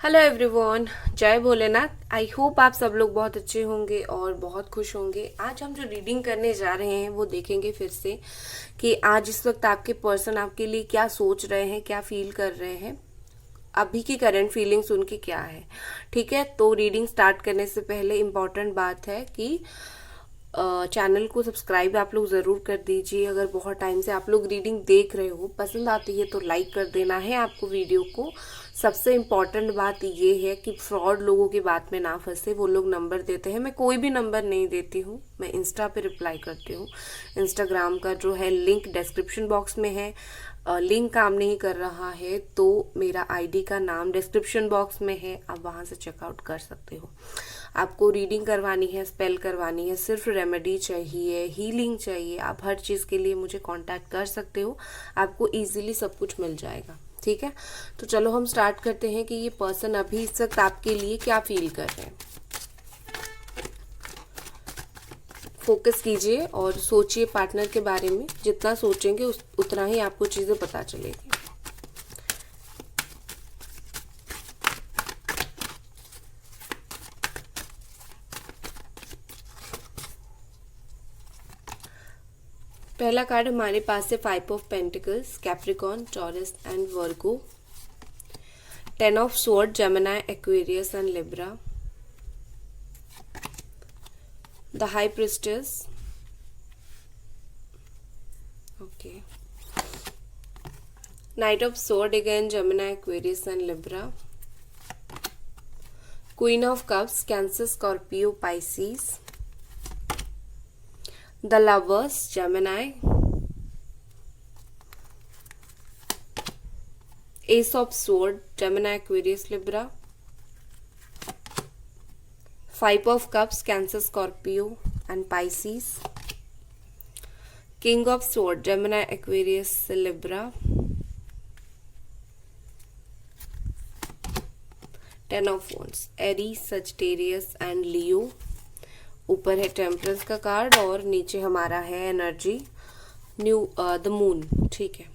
Hello everyone, जय Bholenath. I hope आप सब लोग बहुत अच्छे होंगे और बहुत खुश होंगे। आज हम जो रीडिंग करने जा रहे हैं वो देखेंगे फिर से कि आज इस वक्त आपके पर्सन आपके लिए क्या सोच रहे हैं, क्या फील कर रहे हैं, अभी की करंट फीलिंग्स उनकी क्या है। ठीक है, तो रीडिंग स्टार्ट करने से पहले इम्पॉर्टेंट बात है कि चैनल को सब्सक्राइब आप लोग ज़रूर कर दीजिए। अगर बहुत टाइम से आप लोग रीडिंग देख रहे हो, पसंद आती है तो लाइक कर देना है आपको वीडियो को। सबसे इम्पॉर्टेंट बात ये है कि फ्रॉड लोगों की बात में ना फंसे। वो लोग नंबर देते हैं, मैं कोई भी नंबर नहीं देती हूँ, मैं इंस्टा पे रिप्लाई करती हूँ। इंस्टाग्राम का जो है लिंक डिस्क्रिप्शन बॉक्स में है। लिंक काम नहीं कर रहा है तो मेरा आईडी का नाम डिस्क्रिप्शन बॉक्स में है, आप वहाँ से चेकआउट कर सकते हो। आपको रीडिंग करवानी है, स्पेल करवानी है, सिर्फ रेमेडी चाहिए, हीलिंग चाहिए, आप हर चीज़ के लिए मुझे कांटेक्ट कर सकते हो। आपको इजीली सब कुछ मिल जाएगा। ठीक है, तो चलो हम स्टार्ट करते हैं कि ये पर्सन अभी इस वक्त आपके लिए क्या फील कर रहे हैं। फोकस कीजिए और सोचिए पार्टनर के बारे में। जितना सोचेंगे उतना ही आपको चीज़ें पता चलेगी। पहला कार्ड हमारे पास है 5 of pentacles, Capricorn, taurus and Virgo. 10 of sword, Gemini, Aquarius and Libra. The high priestess, okay. Night of sword again, Gemini, Aquarius and Libra. Queen of cups, cancer, Scorpio, Pisces. The lovers, Gemini. S of sword, Gemini, Aquarius, Libra. 5 of cups, Cancer, Scorpio and Pisces. King of Swords, Gemini, Aquarius, Libra. 10 of Wands, Aries, Sagittarius and Leo. ऊपर है temperance का card और नीचे हमारा है energy the moon. ठीक है,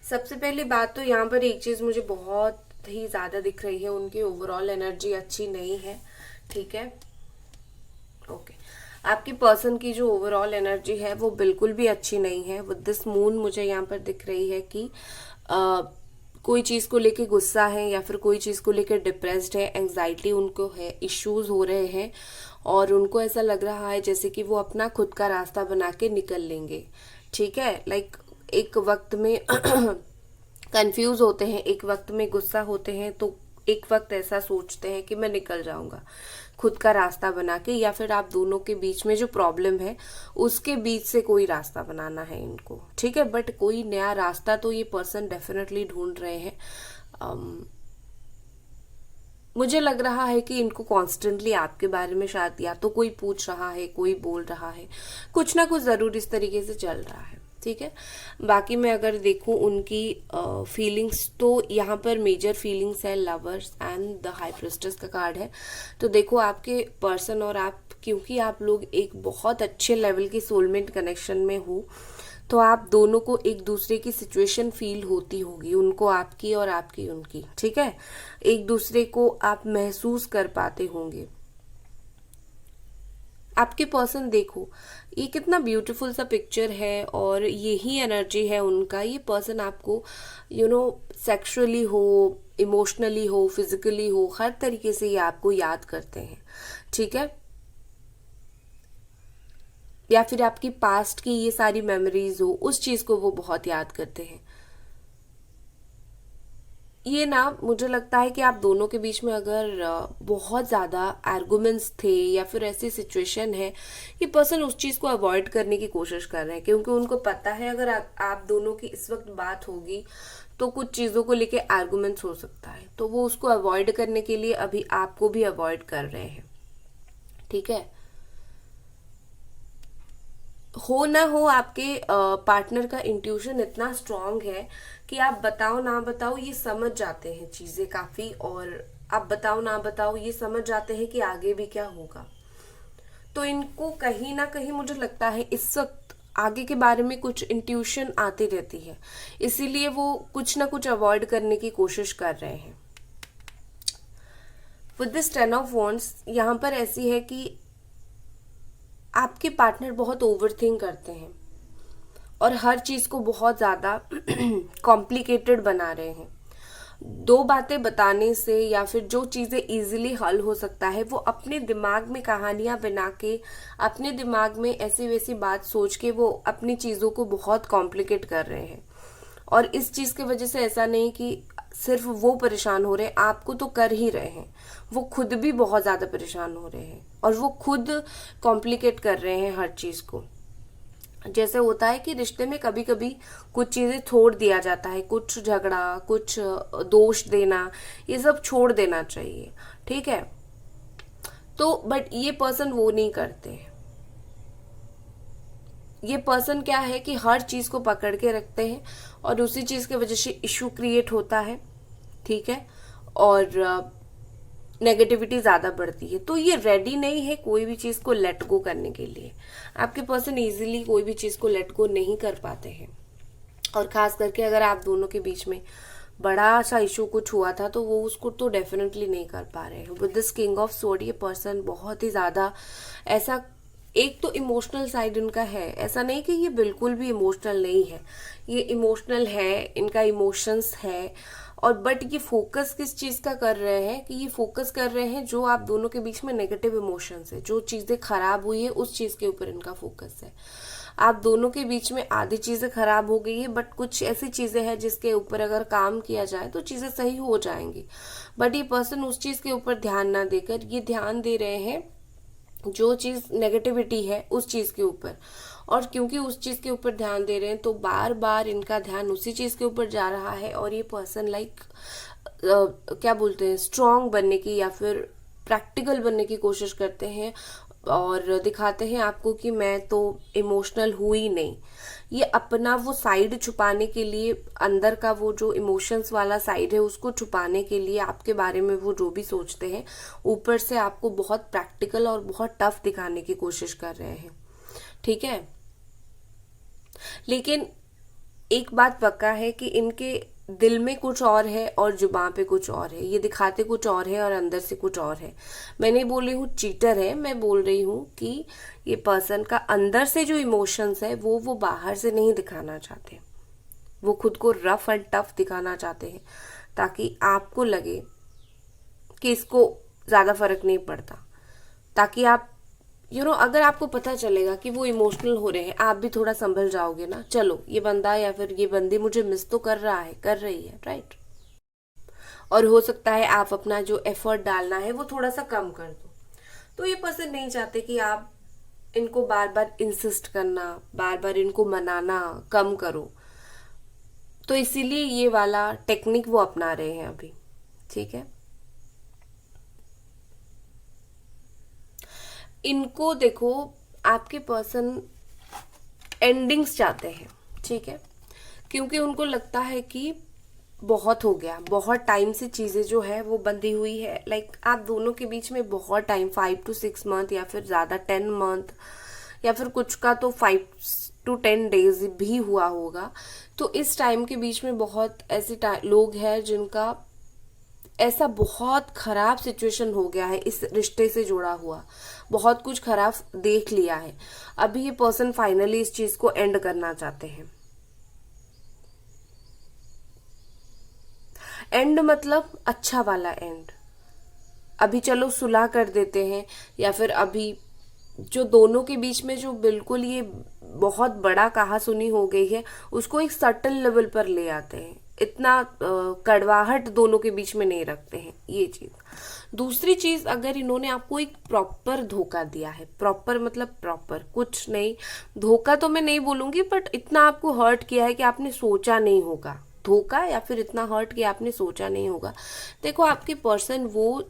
सबसे पहली बात तो यहाँ पर एक चीज मुझे बहुत ही ज्यादा दिख रही है, उनकी ओवरऑल एनर्जी अच्छी नहीं है। ठीक है, ओके। आपकी पर्सन की जो ओवरऑल एनर्जी है वो बिल्कुल भी अच्छी नहीं है। विद दिस मून मुझे यहाँ पर दिख रही है कि कोई चीज को लेके गुस्सा है या फिर कोई चीज को लेकर डिप्रेस्ड है, एंजाइटी उनको है, इश्यूज हो रहे हैं और उनको ऐसा लग रहा है जैसे कि वो अपना खुद का रास्ता बना के निकल लेंगे। ठीक है, लाइक एक वक्त में कंफ्यूज होते हैं, एक वक्त में गुस्सा होते हैं, तो एक वक्त ऐसा सोचते हैं कि मैं निकल जाऊंगा खुद का रास्ता बना के, या फिर आप दोनों के बीच में जो प्रॉब्लम है उसके बीच से कोई रास्ता बनाना है इनको। ठीक है, बट कोई नया रास्ता तो ये पर्सन डेफिनेटली ढूंढ रहे हैं। मुझे लग रहा है कि इनको कॉन्स्टेंटली आपके बारे में शायद या तो कोई पूछ रहा है, कोई बोल रहा है, कुछ ना कुछ जरूर इस तरीके से चल रहा है। ठीक है, बाकी मैं अगर देखूं उनकी फीलिंग्स तो यहाँ पर मेजर फीलिंग्स है lovers and the high priestess का कार्ड है। तो देखो आपके पर्सन और आप, क्योंकि आप लोग एक बहुत अच्छे लेवल की सोलमेट कनेक्शन में हो, तो आप दोनों को एक दूसरे की सिचुएशन फील होती होगी, उनको आपकी और आपकी उनकी। ठीक है, एक दूसरे को आप महसूस कर पाते होंगे। आपके पर्सन देखो, ये कितना ब्यूटीफुल सा पिक्चर है और यही एनर्जी है उनका। ये पर्सन आपको सेक्सुअली हो, इमोशनली हो, फिजिकली हो, हर तरीके से ये आपको याद करते हैं। ठीक है, या फिर आपकी पास्ट की ये सारी मेमोरीज हो, उस चीज को वो बहुत याद करते हैं। ये ना मुझे लगता है कि आप दोनों के बीच में अगर बहुत ज्यादा आर्गुमेंट्स थे या फिर ऐसी सिचुएशन है, ये पर्सन उस चीज को अवॉइड करने की कोशिश कर रहे हैं, क्योंकि उनको पता है अगर आप दोनों की इस वक्त बात होगी तो कुछ चीजों को लेके आर्गुमेंट्स हो सकता है, तो वो उसको अवॉइड करने के लिए अभी आपको भी अवॉइड कर रहे हैं। ठीक है, हो ना हो आपके पार्टनर का इंट्यूशन इतना स्ट्रांग है कि आप बताओ ना बताओ ये समझ जाते हैं चीजें काफी, और आप बताओ ना बताओ ये समझ जाते हैं कि आगे भी क्या होगा। तो इनको कहीं ना कहीं मुझे लगता है इस वक्त आगे के बारे में कुछ इंट्यूशन आती रहती है, इसीलिए वो कुछ ना कुछ अवॉइड करने की कोशिश कर रहे हैं। विद दिस 10 ऑफ वॉन्ड्स यहाँ पर ऐसी है कि आपके पार्टनर बहुत ओवरथिंक करते हैं और हर चीज को बहुत ज्यादा कॉम्प्लिकेटेड बना रहे हैं। दो बातें बताने से या फिर जो चीजें इजीली हल हो सकता है, वो अपने दिमाग में कहानियां बना के, अपने दिमाग में ऐसी वैसी बात सोच के वो अपनी चीजों को बहुत कॉम्प्लिकेट कर रहे हैं। और इस चीज की वजह से ऐसा नहीं कि सिर्फ वो परेशान हो रहे हैं, आपको तो कर ही रहे हैं, वो खुद भी बहुत ज्यादा परेशान हो रहे हैं और वो खुद कॉम्प्लिकेट कर रहे हैं हर चीज को। जैसे होता है कि रिश्ते में कभी कभी कुछ चीजें छोड़ दिया जाता है, कुछ झगड़ा, कुछ दोष देना, ये सब छोड़ देना चाहिए, ठीक है। तो बट ये पर्सन वो नहीं करते। ये पर्सन क्या है कि हर चीज को पकड़ के रखते हैं और उसी चीज की वजह से इशू क्रिएट होता है, ठीक है, और नेगेटिविटी ज्यादा बढ़ती है। तो ये रेडी नहीं है कोई भी चीज को लेट गो करने के लिए। आपके पर्सन इजीली कोई भी चीज को लेट गो नहीं कर पाते हैं, और खास करके अगर आप दोनों के बीच में बड़ा सा इशू कुछ हुआ था तो वो उसको तो डेफिनेटली नहीं कर पा रहे हैं। With this king of sword ये पर्सन बहुत ही ज्यादा ऐसा, एक तो इमोशनल साइड इनका है, ऐसा नहीं कि ये बिल्कुल भी इमोशनल नहीं है, ये इमोशनल है, इनका इमोशंस है। और बट ये फोकस किस चीज का कर रहे हैं कि ये फोकस कर रहे हैं जो आप दोनों के बीच में नेगेटिव इमोशंस है, जो चीजें खराब हुई है उस चीज के ऊपर इनका फोकस है। आप दोनों के बीच में आधी चीजें खराब हो गई है, बट कुछ ऐसी चीजें हैं जिसके ऊपर अगर काम किया जाए तो चीजें सही हो जाएंगी। बट ये पर्सन उस चीज के ऊपर ध्यान ना देकर ये ध्यान दे रहे हैं जो चीज नेगेटिविटी है उस चीज के ऊपर। और क्योंकि उस चीज के ऊपर ध्यान दे रहे हैं तो बार बार इनका ध्यान उसी चीज के ऊपर जा रहा है। और ये पर्सन लाइक क्या बोलते हैं, स्ट्रांग बनने की या फिर प्रैक्टिकल बनने की कोशिश करते हैं और दिखाते हैं आपको कि मैं तो इमोशनल हुई नहीं। ये अपना वो साइड छुपाने के लिए, अंदर का वो जो इमोशंस वाला साइड है उसको छुपाने के लिए आपके बारे में वो जो भी सोचते हैं, ऊपर से आपको बहुत प्रैक्टिकल और बहुत टफ दिखाने की कोशिश कर रहे हैं, ठीक है। लेकिन एक बात पक्का है कि इनके दिल में कुछ और है और जुबान पे कुछ और है। ये दिखाते कुछ और है और अंदर से कुछ और है। मैं नहीं बोल रही हूँ चीटर है, मैं बोल रही हूँ कि ये पर्सन का अंदर से जो इमोशंस है वो बाहर से नहीं दिखाना चाहते। वो खुद को रफ एंड टफ दिखाना चाहते हैं ताकि आपको लगे कि इसको ज्यादा फर्क नहीं पड़ता, ताकि आप अगर आपको पता चलेगा कि वो इमोशनल हो रहे हैं, आप भी थोड़ा संभल जाओगे ना, चलो ये बंदा या फिर ये बंदी मुझे मिस तो कर रहा है, कर रही है, राइट। और हो सकता है आप अपना जो एफर्ट डालना है वो थोड़ा सा कम कर दो। तो ये पर्सन नहीं चाहते कि आप इनको बार बार इंसिस्ट करना, बार बार इनको मनाना कम करो। तो इसीलिए ये वाला टेक्निक वो अपना रहे हैं अभी, ठीक है। इनको देखो, आपके पर्सन एंडिंग्स चाहते हैं, ठीक है, क्योंकि उनको लगता है कि बहुत हो गया, बहुत टाइम से चीजें जो है वो बंधी हुई है। लाइक आप दोनों के बीच में बहुत टाइम, 5 to 6 मंथ या फिर ज्यादा 10 मंथ या फिर कुछ का तो 5 to 10 डेज भी हुआ होगा। तो इस टाइम के बीच में बहुत ऐसे लोग हैं जिनका ऐसा बहुत खराब सिचुएशन हो गया है, इस रिश्ते से जुड़ा हुआ बहुत कुछ खराब देख लिया है। अभी ये पर्सन फाइनली इस चीज को एंड करना चाहते हैं। एंड मतलब अच्छा वाला एंड। अभी चलो सुलह कर देते हैं, या फिर अभी जो दोनों के बीच में जो बिल्कुल ये बहुत बड़ा कहा सुनी हो गई है उसको एक सटल लेवल पर ले आते हैं। इतना कड़वाहट दोनों के बीच में नहीं रखते हैं, ये चीज। दूसरी चीज, अगर इन्होंने आपको एक प्रॉपर धोखा दिया है, प्रॉपर मतलब प्रॉपर कुछ नहीं, धोखा तो मैं नहीं बोलूंगी, बट इतना आपको हर्ट किया है कि आपने सोचा नहीं होगा, धोखा या फिर इतना हर्ट किया आपने सोचा नहीं होगा। देखो आपके पर्सन वो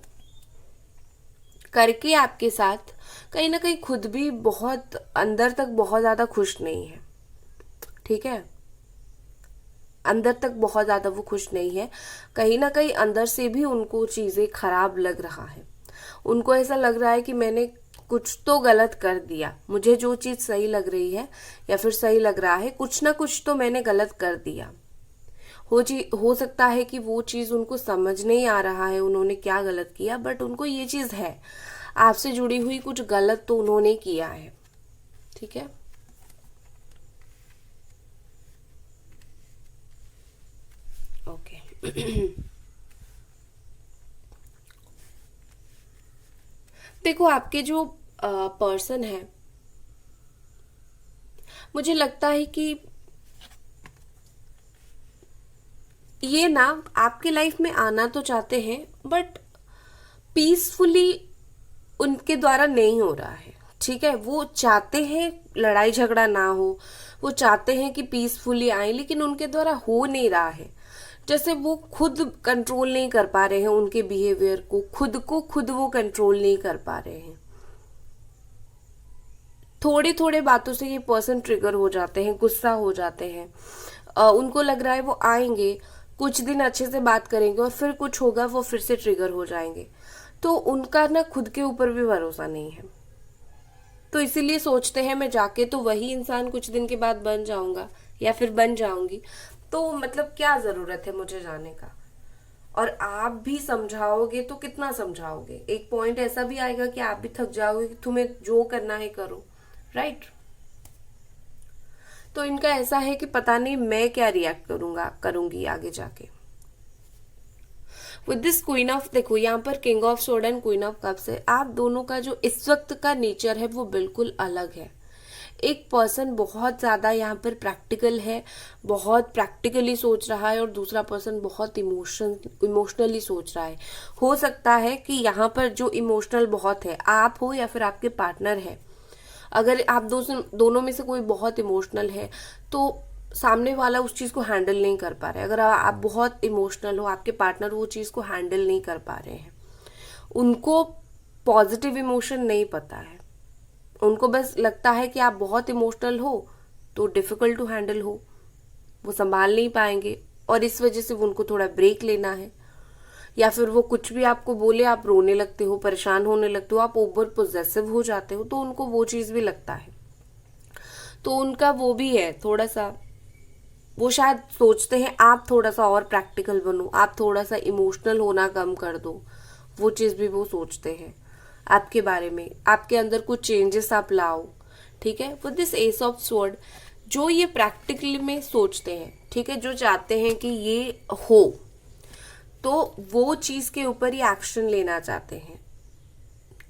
करके आपके साथ कहीं ना कहीं खुद भी बहुत अंदर तक बहुत ज्यादा खुश नहीं है, ठीक है। अंदर तक बहुत ज्यादा वो खुश नहीं है, कहीं ना कहीं अंदर से भी उनको चीजें खराब लग रहा है। उनको ऐसा लग रहा है कि मैंने कुछ तो गलत कर दिया, मुझे जो चीज सही लग रही है या फिर सही लग रहा है, कुछ ना कुछ तो मैंने गलत कर दिया। हो सकता है कि वो चीज उनको समझ नहीं आ रहा है उन्होंने क्या गलत किया, बट उनको ये चीज है, आपसे जुड़ी हुई कुछ गलत तो उन्होंने किया है। ठीक है, ओके। देखो आपके जो पर्सन है, मुझे लगता है कि ये ना आपके लाइफ में आना तो चाहते हैं, बट पीसफुली उनके द्वारा नहीं हो रहा है। ठीक है, वो चाहते हैं लड़ाई झगड़ा ना हो, वो चाहते हैं कि पीसफुली आए, लेकिन उनके द्वारा हो नहीं रहा है। जैसे वो खुद कंट्रोल नहीं कर पा रहे हैं उनके बिहेवियर को खुद वो कंट्रोल नहीं कर पा रहे हैं। थोड़ी थोड़े बातों से ये पर्सन ट्रिगर हो जाते हैं, गुस्सा हो जाते हैं। उनको लग रहा है वो आएंगे, कुछ दिन अच्छे से बात करेंगे और फिर कुछ होगा, वो फिर से ट्रिगर हो जाएंगे। तो उनका ना खुद के ऊपर भी भरोसा नहीं है, तो इसीलिए सोचते हैं मैं जाके तो वही इंसान कुछ दिन के बाद बन जाऊंगा या फिर बन जाऊंगी, तो मतलब क्या जरूरत है मुझे जाने का। और आप भी समझाओगे तो कितना समझाओगे, एक पॉइंट ऐसा भी आएगा कि आप भी थक जाओगे कि तुम्हें जो करना है करो, राइट। तो इनका ऐसा है कि पता नहीं मैं क्या रिएक्ट करूंगी आगे जाके। विद दिस क्वीन ऑफ, देखो यहाँ पर king of sword and queen of cups है। आप दोनों का जो इस वक्त का नेचर है वो बिल्कुल अलग है। एक पर्सन बहुत ज्यादा यहाँ पर प्रैक्टिकल है, बहुत प्रैक्टिकली सोच रहा है, और दूसरा पर्सन बहुत इमोशनली सोच रहा है। हो सकता है कि यहाँ पर जो इमोशनल बहुत है आप हो या फिर आपके पार्टनर है। अगर आप दोनों में से कोई बहुत इमोशनल है तो सामने वाला उस चीज को हैंडल नहीं कर पा रहे। अगर आप बहुत इमोशनल हो, आपके पार्टनर वो चीज को हैंडल नहीं कर पा रहे हैं, उनको पॉजिटिव इमोशन नहीं पता है, उनको बस लगता है कि आप बहुत इमोशनल हो तो डिफिकल्ट टू हैंडल हो, वो संभाल नहीं पाएंगे, और इस वजह से उनको थोड़ा ब्रेक लेना है। या फिर वो कुछ भी आपको बोले आप रोने लगते हो, परेशान होने लगते हो, आप ओवर पोजेसिव हो जाते हो, तो उनको वो चीज भी लगता है। तो उनका वो भी है थोड़ा सा, वो शायद सोचते हैं आप थोड़ा सा और प्रैक्टिकल बनो, आप थोड़ा सा इमोशनल होना कम कर दो, वो चीज भी वो सोचते हैं आपके बारे में, आपके अंदर कुछ चेंजेस आप लाओ। ठीक है, with this S of sword, जो ये प्रैक्टिकली में सोचते हैं, ठीक है, जो चाहते हैं कि ये हो, तो वो चीज के ऊपर ही एक्शन लेना चाहते हैं।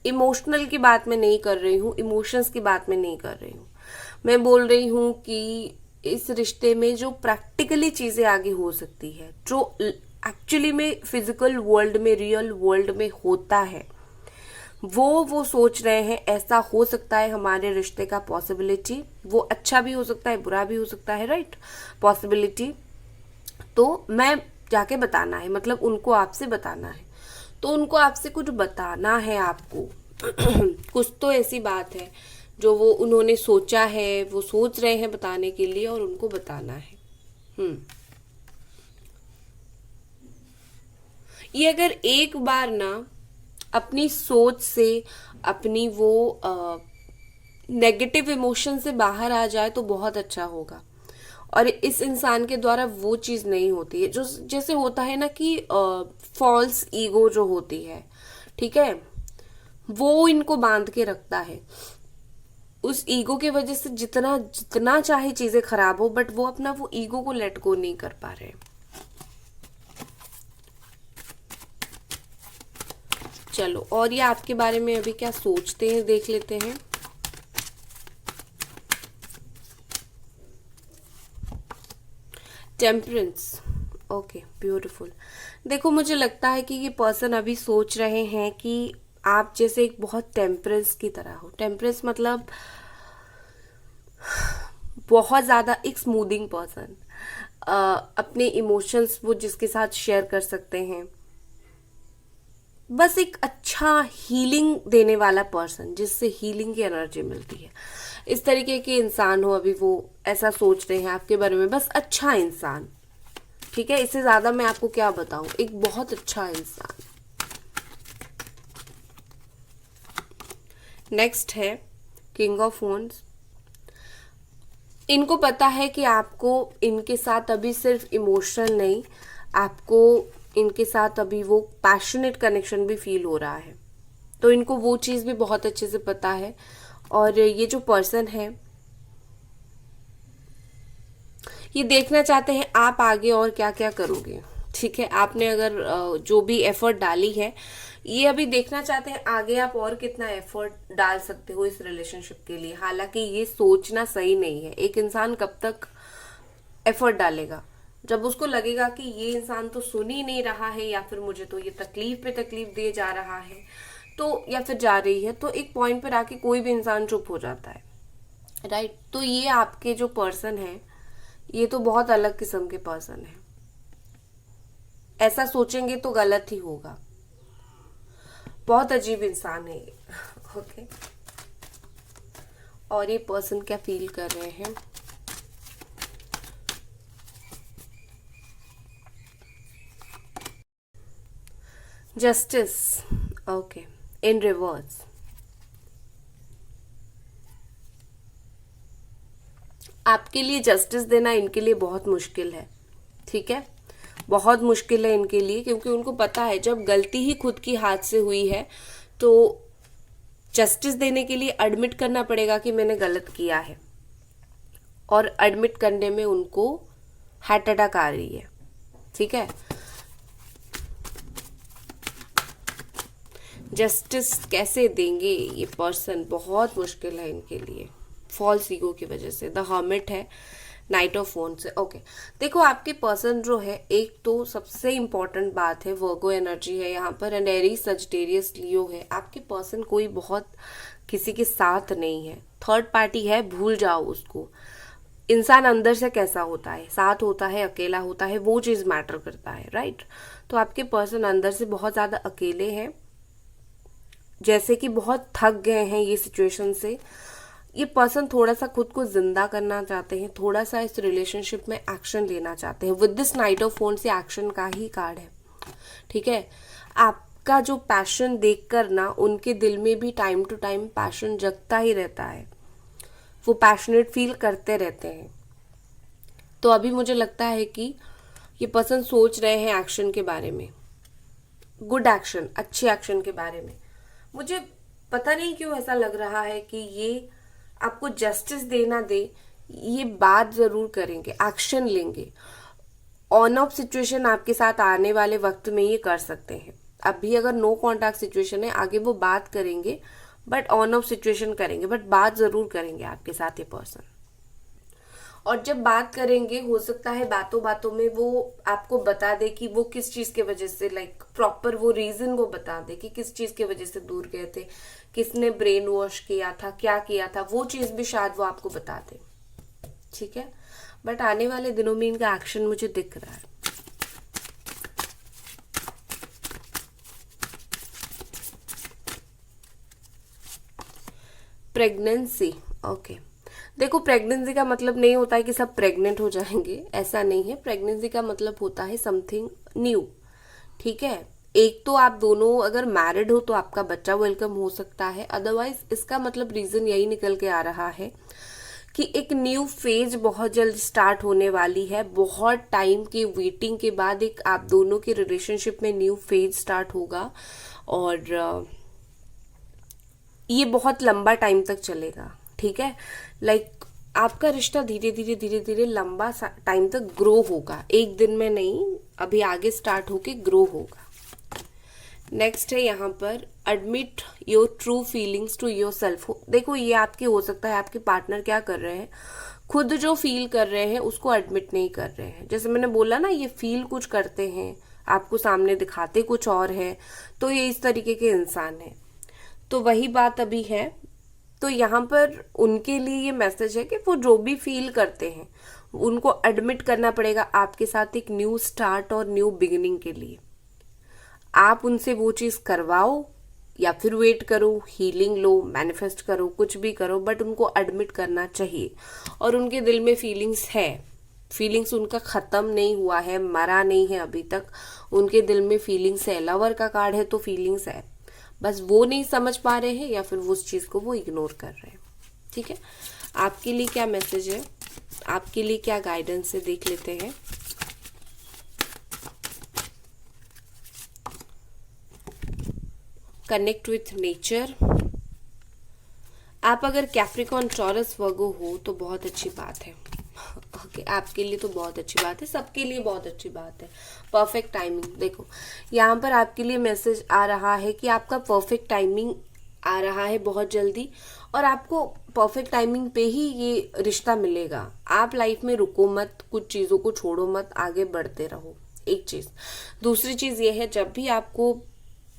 इमोशनल की बात मैं नहीं कर रही हूँ, इमोशंस की बात मैं नहीं कर रही हूँ, मैं बोल रही हूँ कि इस रिश्ते में जो प्रैक्टिकली चीजें आगे हो सकती है, जो एक्चुअली में फिजिकल वर्ल्ड में, रियल वर्ल्ड में होता है, वो सोच रहे हैं ऐसा हो सकता है हमारे रिश्ते का पॉसिबिलिटी। वो अच्छा भी हो सकता है, बुरा भी हो सकता है, राइट, पॉसिबिलिटी। तो मैं जाके बताना है, मतलब उनको आपसे बताना है, तो उनको आपसे कुछ बताना है आपको। कुछ तो ऐसी बात है जो वो उन्होंने सोचा है, वो सोच रहे हैं बताने के लिए, और उनको बताना है। ये अगर एक बार ना अपनी सोच से, अपनी वो नेगेटिव इमोशन से बाहर आ जाए तो बहुत अच्छा होगा। और इस इंसान के द्वारा वो चीज नहीं होती है, जो जैसे होता है ना कि फॉल्स ईगो जो होती है, ठीक है, वो इनको बांध के रखता है। उस ईगो के वजह से जितना जितना चाहे चीजें खराब हो, बट वो अपना वो ईगो को लेट गो नहीं कर पा रहे। चलो, और ये आपके बारे में अभी क्या सोचते हैं देख लेते हैं। Temperance, okay, beautiful. देखो मुझे लगता है कि ये पर्सन अभी सोच रहे हैं कि आप जैसे एक बहुत टेम्परेंस की तरह हो। टेम्परेंस मतलब बहुत ज्यादा एक स्मूथिंग पर्सन, अपने इमोशंस वो जिसके साथ शेयर कर सकते हैं, बस एक अच्छा हीलिंग देने वाला पर्सन, जिससे हीलिंग की एनर्जी मिलती है। इस तरीके के इंसान हो अभी वो, ऐसा सोच रहे हैं आपके बारे में, बस अच्छा इंसान। ठीक है, इससे ज्यादा मैं आपको क्या बताऊं, एक बहुत अच्छा इंसान। नेक्स्ट है किंग ऑफ वॉन्ड्स। इनको पता है कि आपको इनके साथ अभी सिर्फ इमोशनल नहीं, आपको इनके साथ अभी वो पैशनेट कनेक्शन भी फील हो रहा है, तो इनको वो चीज़ भी बहुत अच्छे से पता है। और ये जो पर्सन है ये देखना चाहते हैं आप आगे और क्या क्या करोगे। ठीक है, आपने अगर जो भी एफर्ट डाली है, ये अभी देखना चाहते हैं आगे आप और कितना एफर्ट डाल सकते हो इस रिलेशनशिप के लिए। हालांकि ये सोचना सही नहीं है। एक इंसान कब तक एफर्ट डालेगा जब उसको लगेगा कि ये इंसान तो सुन ही नहीं रहा है, या फिर मुझे तो ये तकलीफ पे तकलीफ दिए जा रहा है, तो या फिर जा रही है, तो एक पॉइंट पर आके कोई भी इंसान चुप हो जाता है, राइट। तो ये आपके जो पर्सन है ये तो बहुत अलग किस्म के पर्सन है। ऐसा सोचेंगे तो गलत ही होगा। बहुत अजीब इंसान है ये। ओके, और ये पर्सन क्या फील कर रहे हैं? जस्टिस, ओके, इन रिवर्स। आपके लिए जस्टिस देना इनके लिए बहुत मुश्किल है। ठीक है, बहुत मुश्किल है इनके लिए, क्योंकि उनको पता है जब गलती ही खुद की हाथ से हुई है तो जस्टिस देने के लिए एडमिट करना पड़ेगा कि मैंने गलत किया है, और एडमिट करने में उनको हार्ट अटैक आ रही है। ठीक है, जस्टिस कैसे देंगे ये पर्सन, बहुत मुश्किल है इनके लिए, फॉल्स ईगो की वजह से। द हर्मिट है, नाइट ऑफ वॉन्ड्स से। ओके, देखो आपके पर्सन जो है, एक तो सबसे इंपॉर्टेंट बात है वर्गो एनर्जी है यहाँ पर, एंड एरीज सजिटेरियस लियो है। आपके पर्सन कोई बहुत किसी के साथ नहीं है, थर्ड पार्टी है, भूल जाओ उसको। इंसान अंदर से कैसा होता है, साथ होता है, अकेला होता है, वो चीज मैटर करता है, राइट। तो आपके पर्सन अंदर से बहुत ज्यादा अकेले हैं, जैसे कि बहुत थक गए हैं ये सिचुएशन से। ये पर्सन थोड़ा सा खुद को जिंदा करना चाहते हैं, थोड़ा सा इस रिलेशनशिप में एक्शन लेना चाहते हैं। With this night of wands से एक्शन का ही कार्ड है। ठीक है, आपका जो पैशन देखकर ना उनके दिल में भी टाइम टू टाइम पैशन जगता ही रहता है, वो पैशनेट फील करते रहते हैं। तो अभी मुझे लगता है कि ये पर्सन सोच रहे हैं एक्शन के बारे में, गुड एक्शन, अच्छे एक्शन के बारे में। मुझे पता नहीं क्यों ऐसा लग रहा है कि ये आपको जस्टिस देना दे, ये बात जरूर करेंगे, एक्शन लेंगे। ऑन ऑफ सिचुएशन आपके साथ आने वाले वक्त में ये कर सकते हैं। अभी अगर नो कॉन्टैक्ट सिचुएशन है, आगे वो बात करेंगे, बट ऑन ऑफ सिचुएशन करेंगे, बट बात जरूर करेंगे आपके साथ ये पर्सन। और जब बात करेंगे, हो सकता है बातों बातों में वो आपको बता दे कि वो किस चीज के वजह से, लाइक प्रॉपर वो रीजन वो बता दे कि किस चीज के वजह से दूर गए थे, किसने ब्रेन वॉश किया था, क्या किया था, वो चीज भी शायद वो आपको बता दे। ठीक है, बट आने वाले दिनों में इनका एक्शन मुझे दिख रहा है। Pregnancy, okay. देखो, प्रेगनेंसी का मतलब नहीं होता है कि सब प्रेग्नेंट हो जाएंगे, ऐसा नहीं है। प्रेगनेंसी का मतलब होता है समथिंग न्यू। ठीक है, एक तो आप दोनों अगर मैरिड हो तो आपका बच्चा वेलकम हो सकता है, अदरवाइज इसका मतलब रीजन यही निकल के आ रहा है कि एक न्यू फेज बहुत जल्द स्टार्ट होने वाली है। बहुत टाइम की वेटिंग के बाद एक आप दोनों के रिलेशनशिप में न्यू फेज स्टार्ट होगा, और ये बहुत लंबा टाइम तक चलेगा। ठीक है, लाइक आपका रिश्ता धीरे धीरे धीरे धीरे लंबा टाइम तक ग्रो होगा, एक दिन में नहीं, अभी आगे स्टार्ट होके ग्रो होगा। नेक्स्ट है यहाँ पर admit your true feelings to yourself. देखो, ये आपके हो सकता है आपके पार्टनर क्या कर रहे हैं, खुद जो फील कर रहे हैं उसको एडमिट नहीं कर रहे हैं। जैसे मैंने बोला ना, ये फील कुछ करते हैं, आपको सामने दिखाते कुछ और है, तो ये इस तरीके के इंसान है। तो वही बात अभी है। तो यहाँ पर उनके लिए ये मैसेज है कि वो जो भी फील करते हैं उनको एडमिट करना पड़ेगा आपके साथ एक न्यू स्टार्ट और न्यू बिगिनिंग के लिए। आप उनसे वो चीज करवाओ या फिर वेट करो, हीलिंग लो, मैनिफेस्ट करो, कुछ भी करो, बट उनको एडमिट करना चाहिए। और उनके दिल में फीलिंग्स है, फीलिंग्स उनका खत्म नहीं हुआ है, मरा नहीं है अभी तक, उनके दिल में फीलिंग्स है। लवर का कार्ड है तो फीलिंग्स है, बस वो नहीं समझ पा रहे हैं या फिर वो उस चीज को वो इग्नोर कर रहे हैं। ठीक है, आपके लिए क्या मैसेज है, आपके लिए क्या गाइडेंस है, देख लेते हैं। Connect with nature. आप अगर कैप्रिकॉर्न, टॉरस, वर्गो हो तो बहुत अच्छी बात है। ओके, आपके लिए तो बहुत अच्छी बात है, सबके लिए बहुत अच्छी बात है। परफेक्ट टाइमिंग, देखो यहाँ पर आपके लिए मैसेज आ रहा है कि आपका परफेक्ट टाइमिंग आ रहा है बहुत जल्दी, और आपको परफेक्ट टाइमिंग पे ही ये रिश्ता मिलेगा। आप लाइफ में रुको मत, कुछ चीज़ों को छोड़ो मत, आगे बढ़ते रहो। एक चीज़। दूसरी चीज़ ये है, जब भी आपको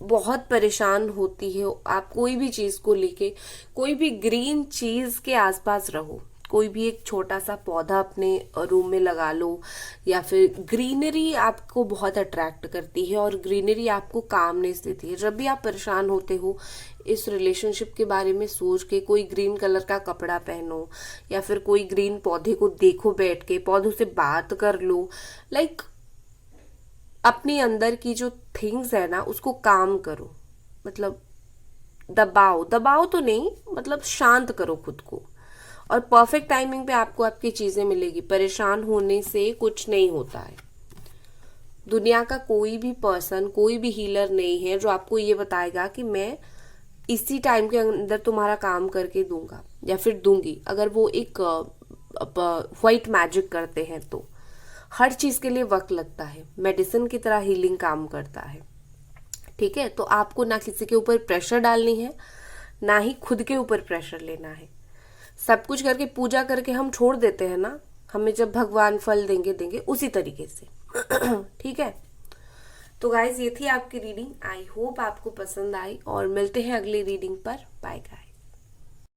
बहुत परेशान होती है आप कोई भी चीज़ को लेके, कोई भी ग्रीन चीज़ के आसपास रहो। कोई भी एक छोटा सा पौधा अपने रूम में लगा लो, या फिर ग्रीनरी आपको बहुत अट्रैक्ट करती है और ग्रीनरी आपको कामनेस देती है। जब भी आप परेशान होते हो, इस रिलेशनशिप के बारे में सोच के कोई ग्रीन कलर का कपड़ा पहनो, या फिर कोई ग्रीन पौधे को देखो, बैठ के पौधों से बात कर लो। लाइक अपने अंदर की जो थिंग्स है ना, उसको काम करो। मतलब दबाओ, दबाओ तो नहीं, मतलब शांत करो खुद को। और परफेक्ट टाइमिंग पे आपको आपकी चीजें मिलेगी। परेशान होने से कुछ नहीं होता है। दुनिया का कोई भी पर्सन, कोई भी हीलर नहीं है जो आपको ये बताएगा कि मैं इसी टाइम के अंदर तुम्हारा काम करके दूंगा या फिर दूंगी। अगर वो एक व्हाइट मैजिक करते हैं तो हर चीज के लिए वक्त लगता है। मेडिसिन की तरह हीलिंग काम करता है। ठीक है, तो आपको ना किसी के ऊपर प्रेशर डालनी है, ना ही खुद के ऊपर प्रेशर लेना है। सब कुछ करके पूजा करके हम छोड़ देते हैं ना, हमें जब भगवान फल देंगे देंगे उसी तरीके से। ठीक है, तो गाइज ये थी आपकी रीडिंग। आई होप आपको पसंद आई, और मिलते हैं अगली रीडिंग पर। Bye guys.